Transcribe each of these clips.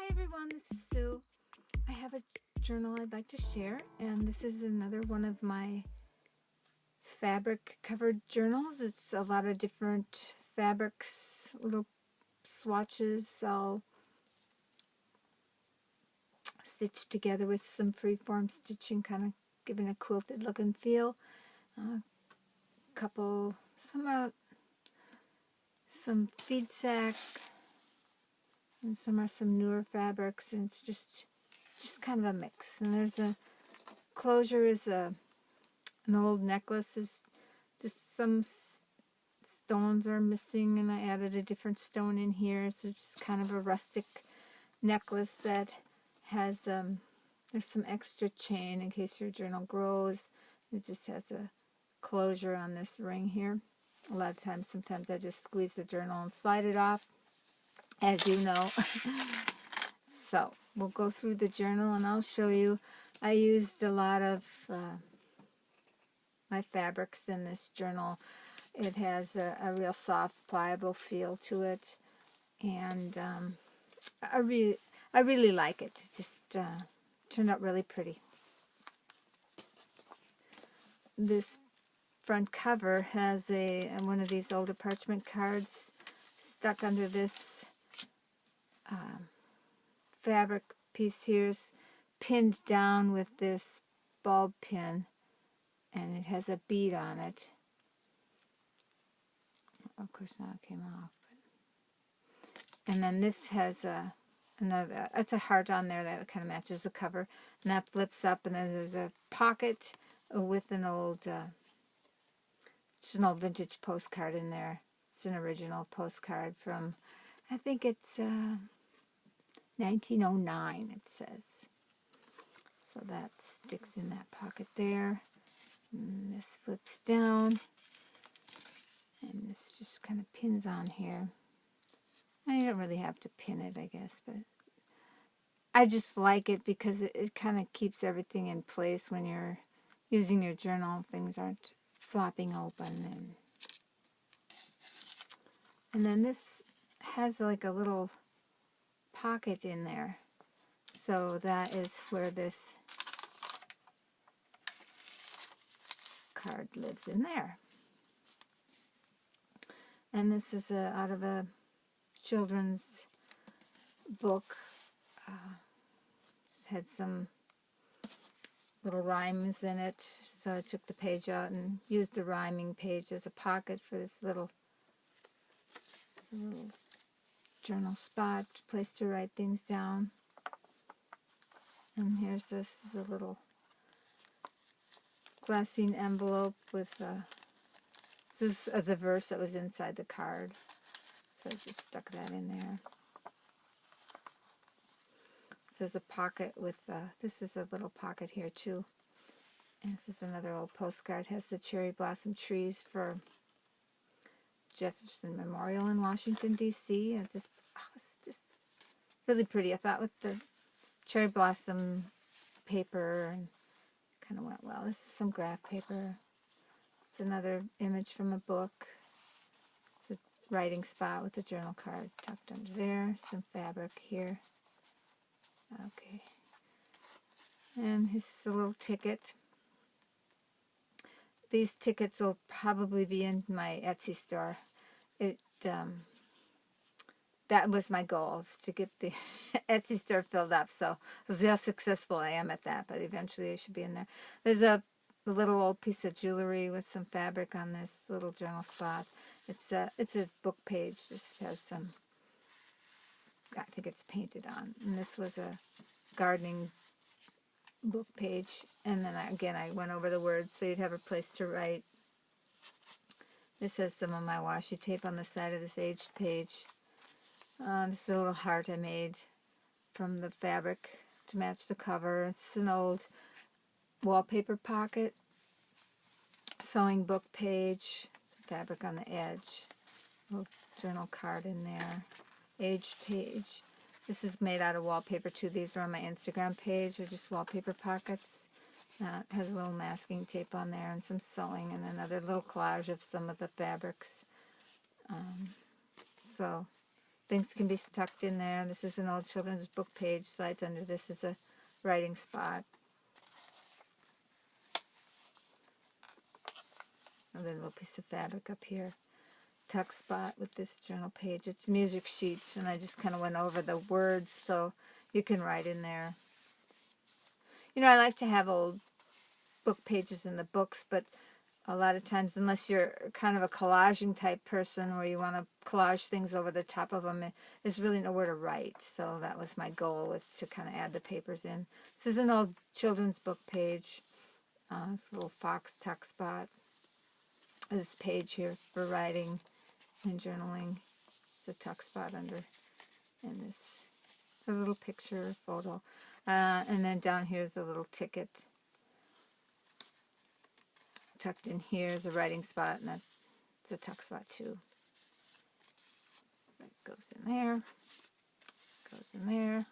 everyone, this is Sue. I have a journal I'd like to share, and this is another one of my fabric covered journals. It's a lot of different fabrics, little swatches all stitched together with some freeform stitching, kind of giving a quilted look and feel. Some feed sack, and some are some newer fabrics, and it's just kind of a mix. And there's a closure is an old necklace. There's just some stones are missing, and I added a different stone in here. So it's just kind of a rustic necklace that has there's some extra chain in case your journal grows. It just has a closure on this ring here. A lot of times, sometimes I just squeeze the journal and slide it off, as you know. So we'll go through the journal and I'll show you. I used a lot of my fabrics in this journal. It has a real soft, pliable feel to it, and I really like it. It just turned out really pretty. This front cover has one of these older parchment cards stuck under this fabric piece here, is pinned down with this bulb pin, and it has a bead on it. Of course, now it came off. And then this has it's a heart on there that kind of matches the cover, and that flips up, and then there's a pocket with an old vintage postcard in there. It's an original postcard from, I think it's 1909, it says. So that sticks in that pocket there. And this flips down, and this just kind of pins on here. You don't really have to pin it, I guess, but I just like it because it kind of keeps everything in place when you're using your journal. Things aren't flopping open. And then this has like a little pocket in there. So that is where this card lives, in there. And this is out of a children's book. Had some little rhymes in it, so I took the page out and used the rhyming page as a pocket for this little journal spot, place to write things down. And here's this is a little glassine envelope with this is the verse that was inside the card, so I just stuck that in there. There's a pocket with, this is a little pocket here too. And this is another old postcard. It has the cherry blossom trees for Jefferson Memorial in Washington, D.C. It's just really pretty. I thought with the cherry blossom paper, and kind of went well. This is some graph paper. It's another image from a book. It's a writing spot with a journal card tucked under there. Some fabric here. Okay, and this is a little ticket. These tickets will probably be in my Etsy store. That was my goal, is to get the Etsy store filled up. So we'll see how successful I am at that, but eventually it should be in there. There's a little old piece of jewelry with some fabric on this little journal spot. It's a book page. Just has some, I think it's painted on. And this was a gardening book page. And then I went over the words so you'd have a place to write. This has some of my washi tape on the side of this aged page. This is a little heart I made from the fabric to match the cover. It's an old wallpaper pocket. Sewing book page. Some fabric on the edge. Little journal card in there. Aged page. This is made out of wallpaper too. These are on my Instagram page. They're just wallpaper pockets. It has a little masking tape on there and some sewing, and another little collage of some of the fabrics. So things can be tucked in there. This is an old children's book page. Slides under this is a writing spot. And then a little piece of fabric up here. Tuck spot with this journal page. It's music sheets, and I just kind of went over the words so you can write in there. You know, I like to have old book pages in the books, but a lot of times, unless you're kind of a collaging type person where you want to collage things over the top of them, there's really nowhere to write. So that was my goal, was to kind of add the papers in. This is an old children's book page. It's a little fox tuck spot. This page here for writing and journaling. It's a tuck spot under, and this a little picture, photo. And then down here is a little ticket. Tucked in here is a writing spot, and that's a tuck spot too. That goes in there. Goes in there.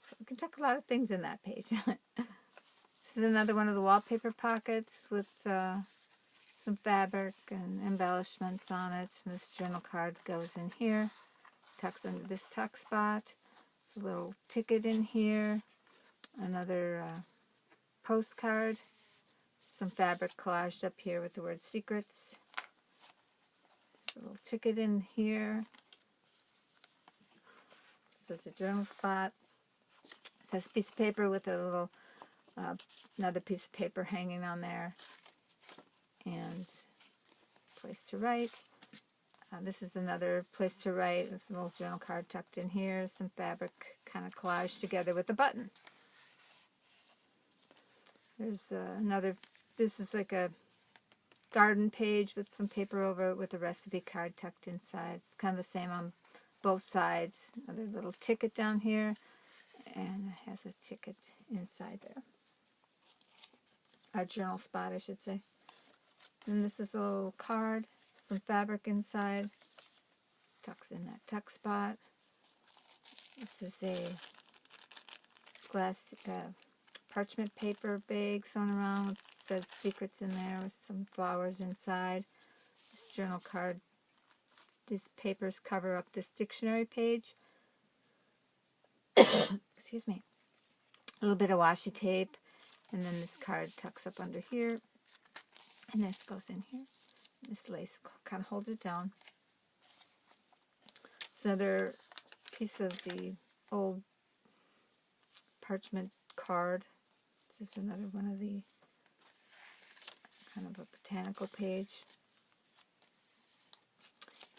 So we can tuck a lot of things in that page. This is another one of the wallpaper pockets with some fabric and embellishments on it. And this journal card goes in here. Tucks under this tuck spot. It's a little ticket in here. Another postcard. Some fabric collaged up here with the word secrets. There's a little ticket in here. This is a journal spot. This piece of paper with a little, another piece of paper hanging on there. And place to write. This is another place to write. This little journal card tucked in here. Some fabric kind of collaged together with a button. There's another, this is like a garden page with some paper over it with a recipe card tucked inside. It's kind of the same on both sides. Another little ticket down here. And it has a ticket inside there. A journal spot, I should say. And this is a little card, some fabric inside, tucks in that tuck spot. This is a glass parchment paper bag sewn around. It says secrets in there with some flowers inside. This journal card, these papers cover up this dictionary page. Excuse me. A little bit of washi tape, and then this card tucks up under here. And this goes in here. This lace kind of holds it down. It's another piece of the old parchment card. This is another one of the kind of a botanical page.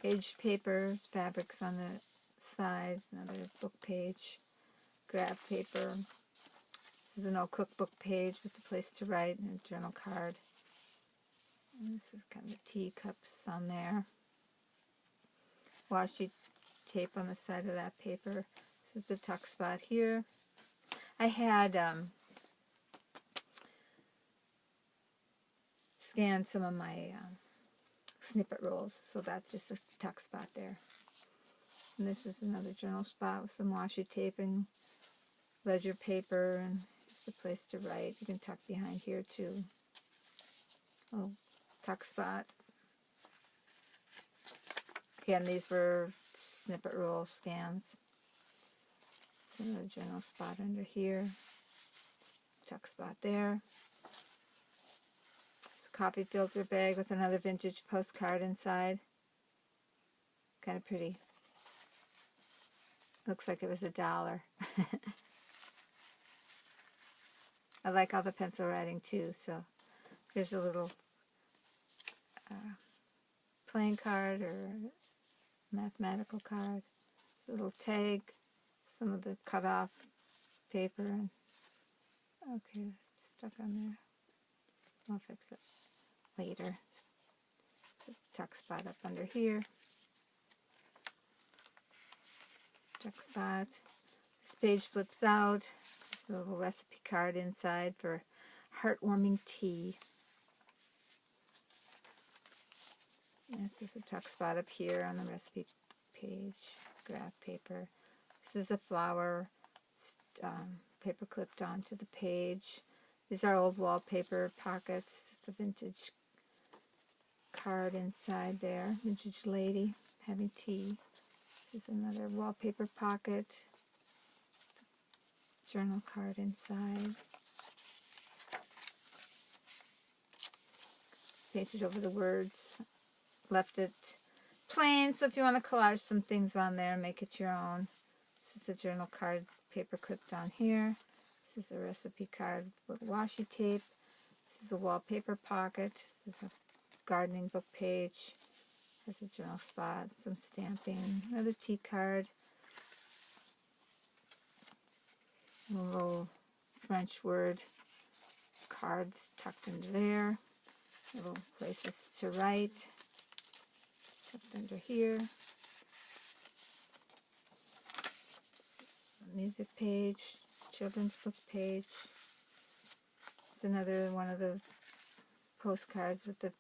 Aged papers, fabrics on the sides, another book page, graph paper. This is an old cookbook page with a place to write and a journal card. And this is kind of teacups on there. Washi tape on the side of that paper. This is the tuck spot here. I had scanned some of my snippet rolls, so that's just a tuck spot there. And this is another journal spot with some washi tape and ledger paper, and just a place to write. You can tuck behind here too. Oh. Tuck spot. Again, these were snippet roll scans. There's another journal spot under here. Tuck spot there. It's a coffee filter bag with another vintage postcard inside. Kind of pretty. Looks like it was $1. I like all the pencil writing too, so here's a little playing card or mathematical card. It's a little tag, some of the cut off paper, and okay, it's stuck on there. I'll fix it later. Tuck spot up under here. Tuck spot. This page flips out. There's a little recipe card inside for heartwarming tea. This is a tuck spot up here on the recipe page, graph paper. This is a flower, paper clipped onto the page. These are old wallpaper pockets, the vintage card inside there, vintage lady having tea. This is another wallpaper pocket. Journal card inside. Painted over the words. Left it plain, so if you want to collage some things on there, make it your own. This is a journal card, paper clipped on here. This is a recipe card with washi tape. This is a wallpaper pocket. This is a gardening book page. Has a journal spot, some stamping, another tea card, a little French word card tucked into there, little places to write, tucked under here, a music page, children's book page. It's another one of the postcards with the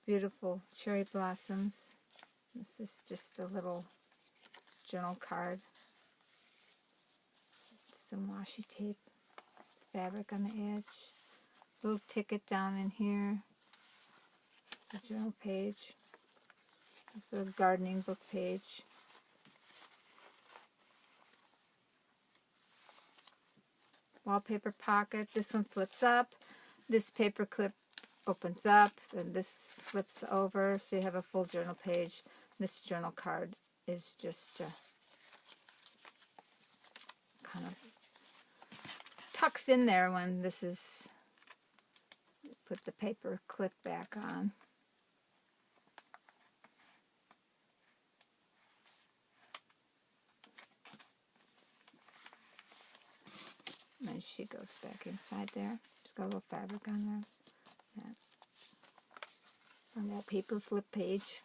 beautiful cherry blossoms. This is just a little journal card. Some washi tape, fabric on the edge. Little ticket down in here. It's a journal page. It's a gardening book page. Wallpaper pocket. This one flips up. This paper clip opens up, then this flips over, so you have a full journal page. This journal card is just kind of tucks in there when this is, put the paper clip back on. And then she goes back inside there. Just got a little fabric on there. On that paper flip page.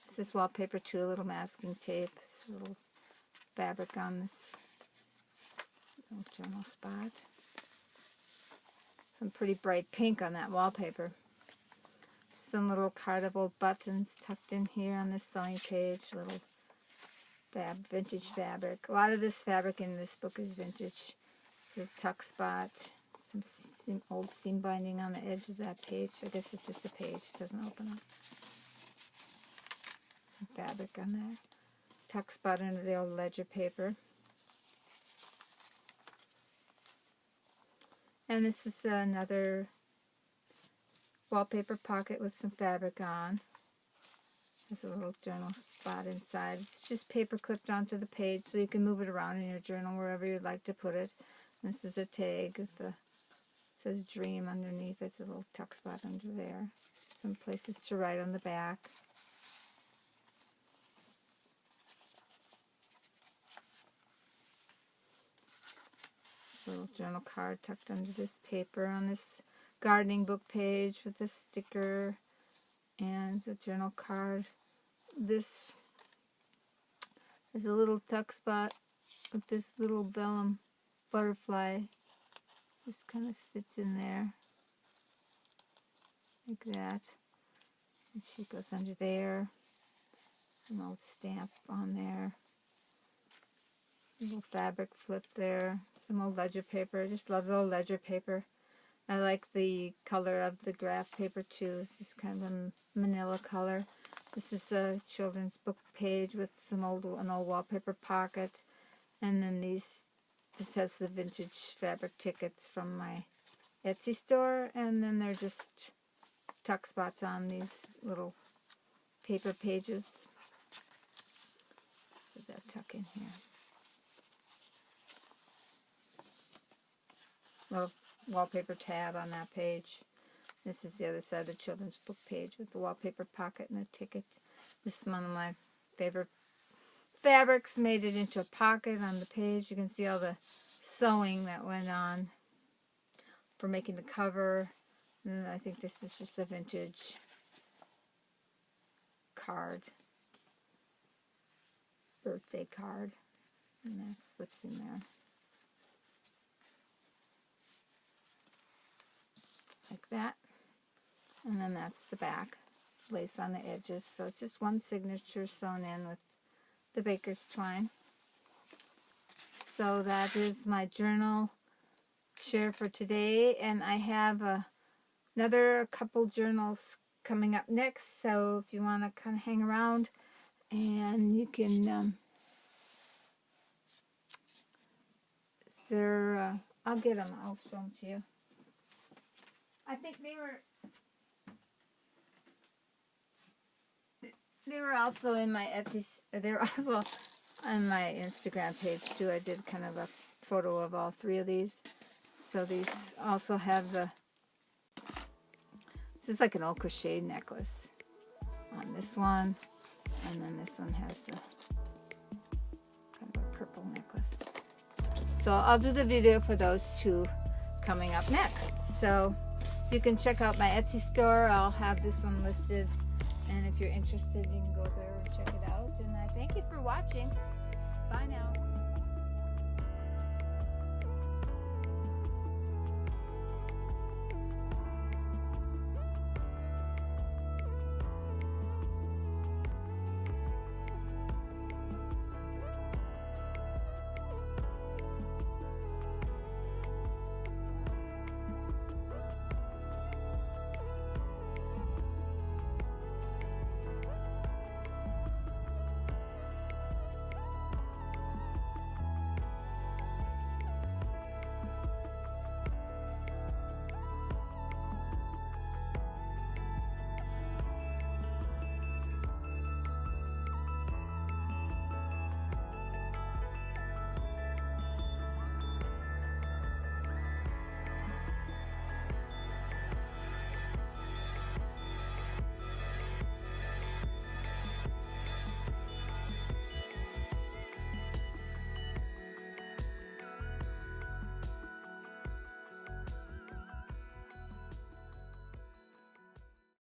This is wallpaper too, a little masking tape. This little fabric on this little journal spot. Some pretty bright pink on that wallpaper. Some little card of old buttons tucked in here on this sewing page. Little vintage fabric. A lot of this fabric in this book is vintage. This is a tuck spot. Some old seam binding on the edge of that page. I guess it's just a page. It doesn't open up. Some fabric on there. Tuck spot under the old ledger paper. And this is another wallpaper pocket with some fabric on. There's a little journal spot inside. It's just paper clipped onto the page so you can move it around in your journal wherever you'd like to put it. And this is a tag with the says dream underneath. It's a little tuck spot under there. Some places to write on the back. Little journal card tucked under this paper on this gardening book page with a sticker and a journal card. This is a little tuck spot with this little vellum butterfly. Just kind of sits in there like that. And she goes under there. An old stamp on there. A little fabric flip there. Some old ledger paper. I just love the old ledger paper. I like the color of the graph paper too. It's just kind of a manila color. This is a children's book page with an old wallpaper pocket. And then this has the vintage fabric tickets from my Etsy store, and then they're just tuck spots on these little paper pages. So that tuck in here. Little wallpaper tab on that page. This is the other side of the children's book page with the wallpaper pocket and a ticket. This is one of my favorite fabrics. Made it into a pocket on the page. You can see all the sewing that went on for making the cover. And I think this is just a vintage card. Birthday card. And that slips in there. Like that. And then that's the back. Lace on the edges. So it's just one signature sewn in with the baker's twine. So that is my journal share for today. And I have another couple journals coming up next. So if you want to kind of hang around, And you can, I'll get them, I'll show them to you. I think they were also in my Etsy, they were also on my Instagram page too. I did kind of a photo of all three of these. So these also have this is like an old crochet necklace on this one. And then this one has a kind of a purple necklace. So I'll do the video for those two coming up next. So you can check out my Etsy store. I'll have this one listed. And if you're interested, you can go there and check it out. And I thank you for watching. Bye now.